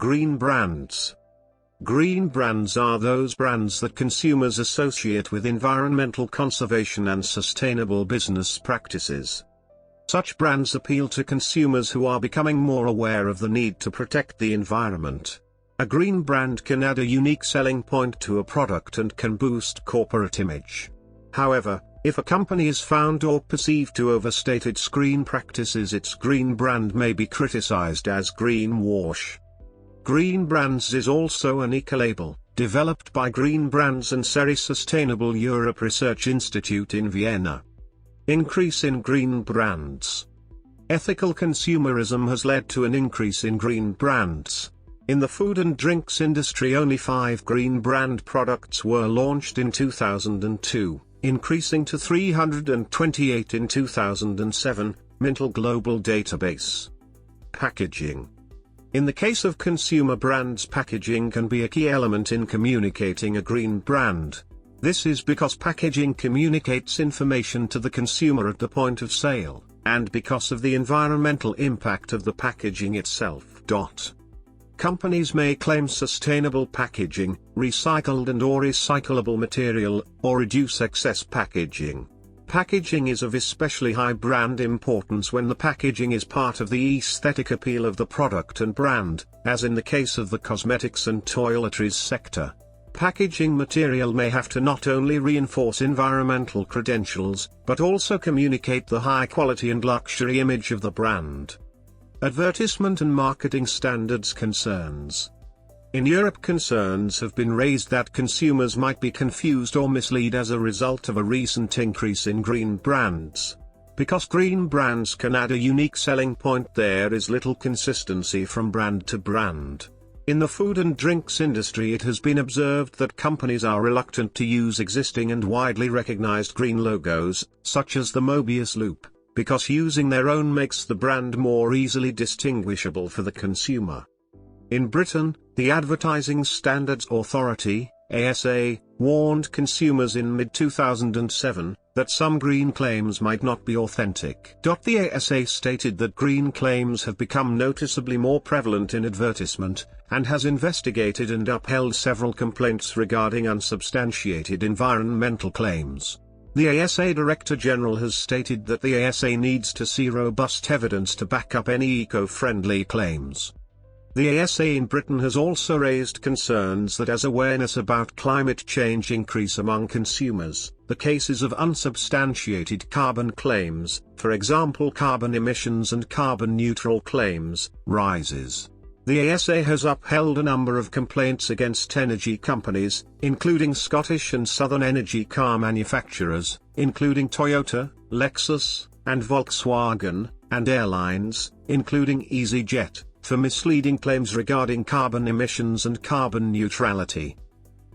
Green brands. Green brands are those brands that consumers associate with environmental conservation and sustainable business practices. Such brands appeal to consumers who are becoming more aware of the need to protect the environment. A green brand can add a unique selling point to a product and can boost corporate image. However, if a company is found or perceived to overstate its green practices, its green brand may be criticized as greenwash. Green Brands is also an eco-label, developed by Green Brands and SERI Sustainable Europe Research Institute in Vienna. Increase in green brands. Ethical consumerism has led to an increase in green brands. In the food and drinks industry, only 5 green brand products were launched in 2002, increasing to 328 in 2007, Mintel Global Database. Packaging. In the case of consumer brands, packaging can be a key element in communicating a green brand. This is because packaging communicates information to the consumer at the point of sale, and because of the environmental impact of the packaging itself. Companies may claim sustainable packaging, recycled and/or recyclable material, or reduce excess packaging. Packaging is of especially high brand importance when the packaging is part of the aesthetic appeal of the product and brand, as in the case of the cosmetics and toiletries sector. Packaging material may have to not only reinforce environmental credentials, but also communicate the high quality and luxury image of the brand. Advertisement and marketing standards concerns. In Europe, concerns have been raised that consumers might be confused or misled as a result of a recent increase in green brands. Because green brands can add a unique selling point, there is little consistency from brand to brand. In the food and drinks industry, it has been observed that companies are reluctant to use existing and widely recognized green logos, such as the Mobius loop, because using their own makes the brand more easily distinguishable for the consumer. In Britain, the Advertising Standards Authority, ASA, warned consumers in mid-2007 that some green claims might not be authentic. The ASA stated that green claims have become noticeably more prevalent in advertisement, and has investigated and upheld several complaints regarding unsubstantiated environmental claims. The ASA Director General has stated that the ASA needs to see robust evidence to back up any eco-friendly claims. The ASA in Britain has also raised concerns that as awareness about climate change increase among consumers, the cases of unsubstantiated carbon claims, for example carbon emissions and carbon neutral claims, rises. The ASA has upheld a number of complaints against energy companies, including Scottish and Southern energy car manufacturers, including Toyota, Lexus, and Volkswagen, and airlines, including EasyJet, for misleading claims regarding carbon emissions and carbon neutrality.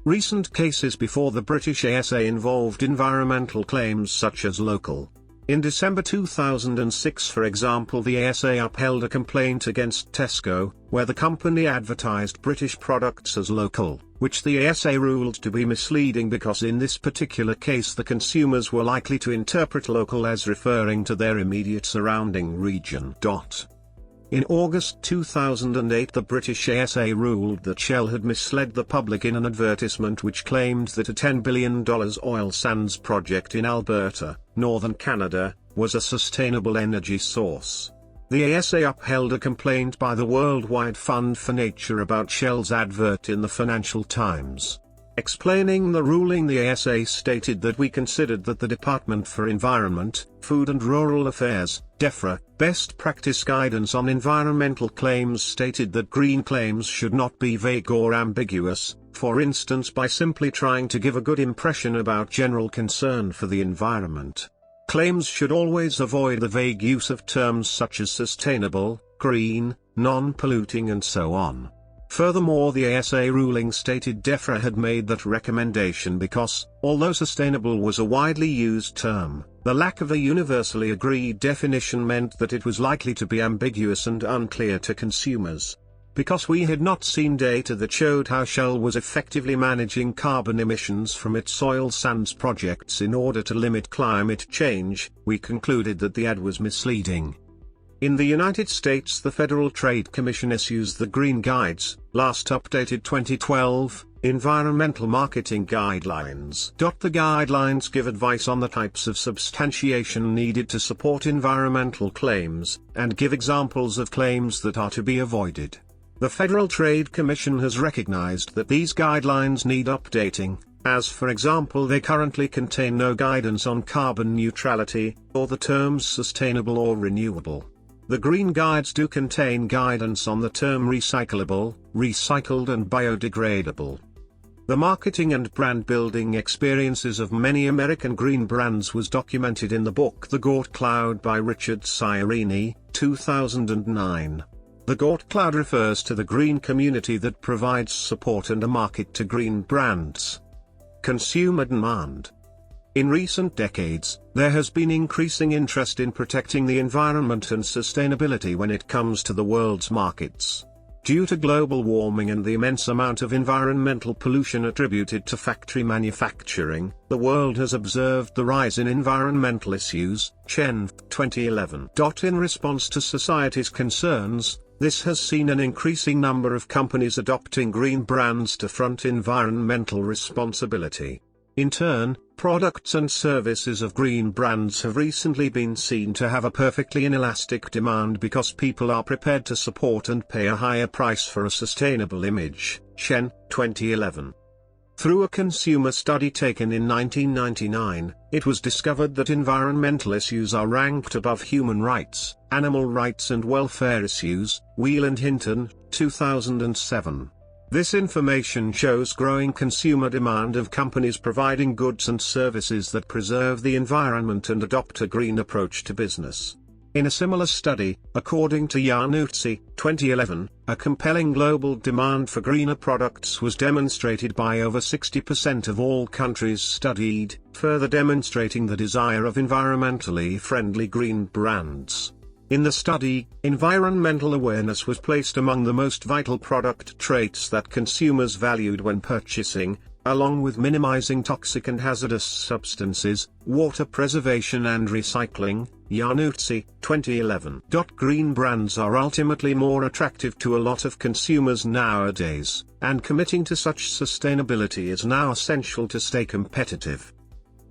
Recent cases before the British ASA involved environmental claims such as local. In December 2006, for example, the ASA upheld a complaint against Tesco, where the company advertised British products as local, which the ASA ruled to be misleading because in this particular case the consumers were likely to interpret local as referring to their immediate surrounding region. In August 2008, the British ASA ruled that Shell had misled the public in an advertisement which claimed that a $10 billion oil sands project in Alberta, northern Canada, was a sustainable energy source. The ASA upheld a complaint by the Worldwide Fund for Nature about Shell's advert in the Financial Times. Explaining the ruling, the ASA stated that we considered that the Department for Environment, Food and Rural Affairs, DEFRA, best practice guidance on environmental claims stated that green claims should not be vague or ambiguous, for instance by simply trying to give a good impression about general concern for the environment. Claims should always avoid the vague use of terms such as sustainable, green, non-polluting and so on. Furthermore, the ASA ruling stated DEFRA had made that recommendation because, although sustainable was a widely used term, the lack of a universally agreed definition meant that it was likely to be ambiguous and unclear to consumers. Because we had not seen data that showed how Shell was effectively managing carbon emissions from its oil sands projects in order to limit climate change, we concluded that the ad was misleading. In the United States, the Federal Trade Commission issues the Green Guides, last updated 2012, Environmental Marketing Guidelines. The guidelines give advice on the types of substantiation needed to support environmental claims, and give examples of claims that are to be avoided. The Federal Trade Commission has recognized that these guidelines need updating, as for example they currently contain no guidance on carbon neutrality, or the terms sustainable or renewable. The Green Guides do contain guidance on the term recyclable, recycled and biodegradable. The marketing and brand building experiences of many American green brands was documented in the book The Gort Cloud by Richard Ciarini, 2009. The Gort Cloud refers to the green community that provides support and a market to green brands. Consumer demand. In recent decades, there has been increasing interest in protecting the environment and sustainability when it comes to the world's markets. Due to global warming and the immense amount of environmental pollution attributed to factory manufacturing, the world has observed the rise in environmental issues, Chen, 2011. In response to society's concerns, this has seen an increasing number of companies adopting green brands to front environmental responsibility. In turn, products and services of green brands have recently been seen to have a perfectly inelastic demand because people are prepared to support and pay a higher price for a sustainable image, Shen, 2011. Through a consumer study taken in 1999, it was discovered that environmental issues are ranked above human rights, animal rights and welfare issues, Wheel and Hinton, 2007. This information shows growing consumer demand of companies providing goods and services that preserve the environment and adopt a green approach to business. In a similar study, according to Iannuzzi, 2011, a compelling global demand for greener products was demonstrated by over 60% of all countries studied, further demonstrating the desire of environmentally friendly green brands. In the study, environmental awareness was placed among the most vital product traits that consumers valued when purchasing, along with minimizing toxic and hazardous substances, water preservation and recycling, Iannuzzi, 2011. Green brands are ultimately more attractive to a lot of consumers nowadays, and committing to such sustainability is now essential to stay competitive.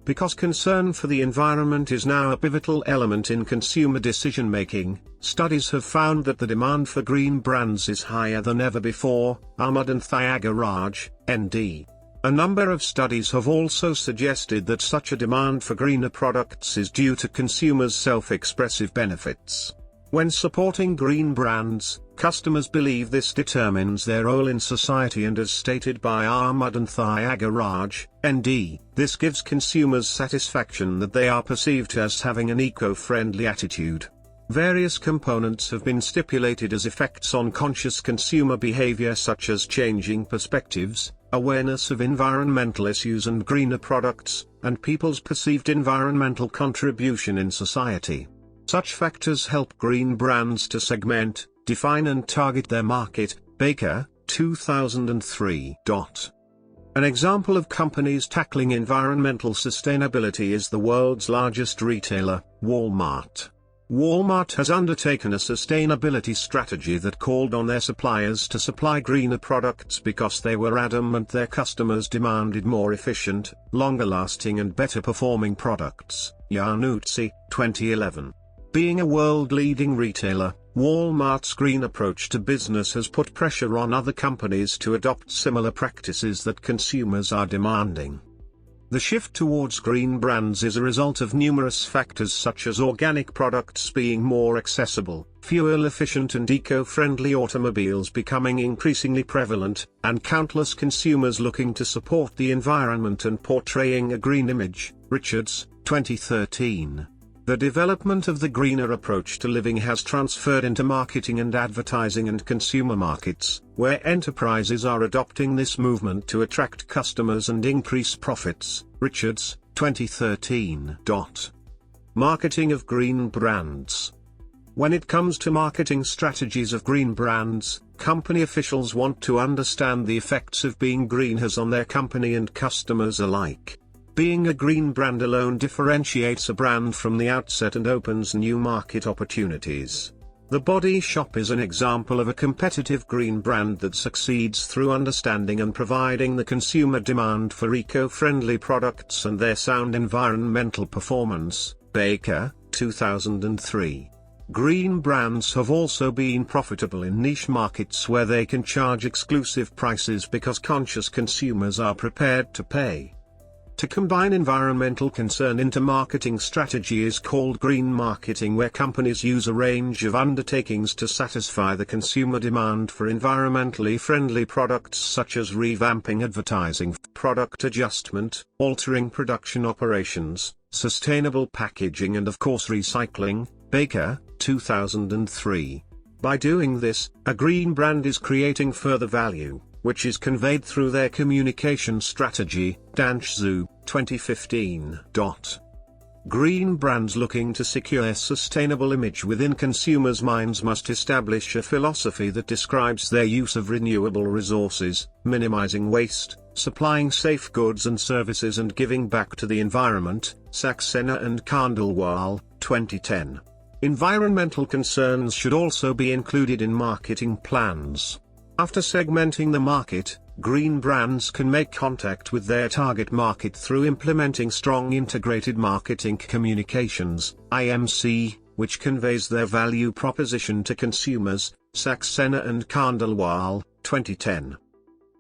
Because concern for the environment is now a pivotal element in consumer decision-making, studies have found that the demand for green brands is higher than ever before, Ahmad and Thayagaraj, ND. A number of studies have also suggested that such a demand for greener products is due to consumers' self-expressive benefits. When supporting green brands, customers believe this determines their role in society, and as stated by Ahmad and Thayagaraj, ND, this gives consumers satisfaction that they are perceived as having an eco-friendly attitude. Various components have been stipulated as effects on conscious consumer behavior, such as changing perspectives, awareness of environmental issues and greener products, and people's perceived environmental contribution in society. Such factors help green brands to segment, define and target their market, Baker, 2003. An example of companies tackling environmental sustainability is the world's largest retailer, Walmart. Walmart has undertaken a sustainability strategy that called on their suppliers to supply greener products because they were adamant their customers demanded more efficient, longer-lasting and better-performing products, Iannuzzi, 2011. Being a world-leading retailer, Walmart's green approach to business has put pressure on other companies to adopt similar practices that consumers are demanding. The shift towards green brands is a result of numerous factors, such as organic products being more accessible, fuel-efficient and eco-friendly automobiles becoming increasingly prevalent, and countless consumers looking to support the environment and portraying a green image, Richards, 2013. The development of the greener approach to living has transferred into marketing and advertising and consumer markets, where enterprises are adopting this movement to attract customers and increase profits, Richards, 2013. Marketing of green brands. When it comes to marketing strategies of green brands, company officials want to understand the effects of being green has on their company and customers alike. Being a green brand alone differentiates a brand from the outset and opens new market opportunities. The Body Shop is an example of a competitive green brand that succeeds through understanding and providing the consumer demand for eco-friendly products and their sound environmental performance. Baker, 2003. Green brands have also been profitable in niche markets where they can charge exclusive prices because conscious consumers are prepared to pay. To combine environmental concern into marketing strategy is called green marketing, where companies use a range of undertakings to satisfy the consumer demand for environmentally friendly products, such as revamping advertising, product adjustment, altering production operations, sustainable packaging and of course recycling. Baker, 2003. By doing this, a green brand is creating further value, which is conveyed through their communication strategy. Zhu, 2015. Green brands looking to secure a sustainable image within consumers' minds must establish a philosophy that describes their use of renewable resources, minimizing waste, supplying safe goods and services and giving back to the environment. Saxena and Khandelwal, 2010. Environmental concerns should also be included in marketing plans. After segmenting the market, green brands can make contact with their target market through implementing strong integrated marketing communications, IMC, which conveys their value proposition to consumers. Saxena and Khandelwal, 2010.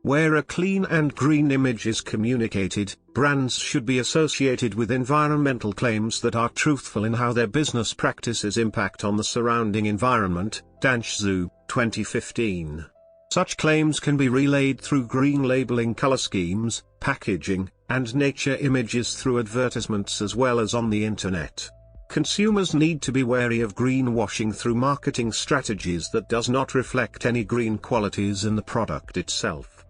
Where a clean and green image is communicated, brands should be associated with environmental claims that are truthful in how their business practices impact on the surrounding environment. Zhu, 2015. Such claims can be relayed through green labeling, color schemes, packaging, and nature images through advertisements as well as on the internet. Consumers need to be wary of greenwashing through marketing strategies that does not reflect any green qualities in the product itself.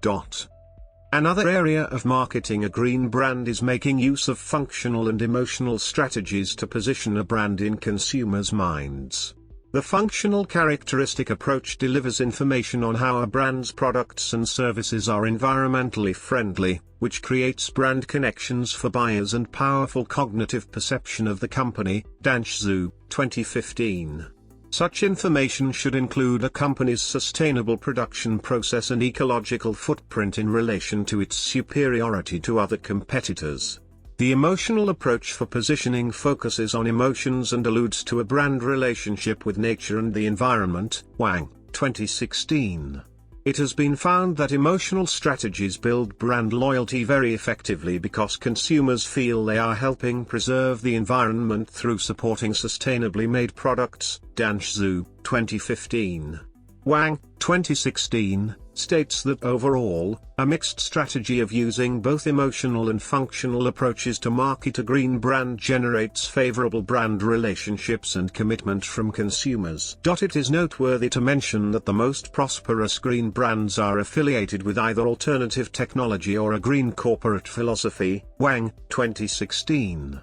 Another area of marketing a green brand is making use of functional and emotional strategies to position a brand in consumers' minds. The functional characteristic approach delivers information on how a brand's products and services are environmentally friendly, which creates brand connections for buyers and powerful cognitive perception of the company. Zhu, 2015. Such information should include a company's sustainable production process and ecological footprint in relation to its superiority to other competitors. The emotional approach for positioning focuses on emotions and alludes to a brand relationship with nature and the environment. Wang, 2016. It has been found that emotional strategies build brand loyalty very effectively because consumers feel they are helping preserve the environment through supporting sustainably made products. Zhu, 2015. Wang, 2016, states that overall, a mixed strategy of using both emotional and functional approaches to market a green brand generates favorable brand relationships and commitment from consumers. It is noteworthy to mention that the most prosperous green brands are affiliated with either alternative technology or a green corporate philosophy. Wang, 2016.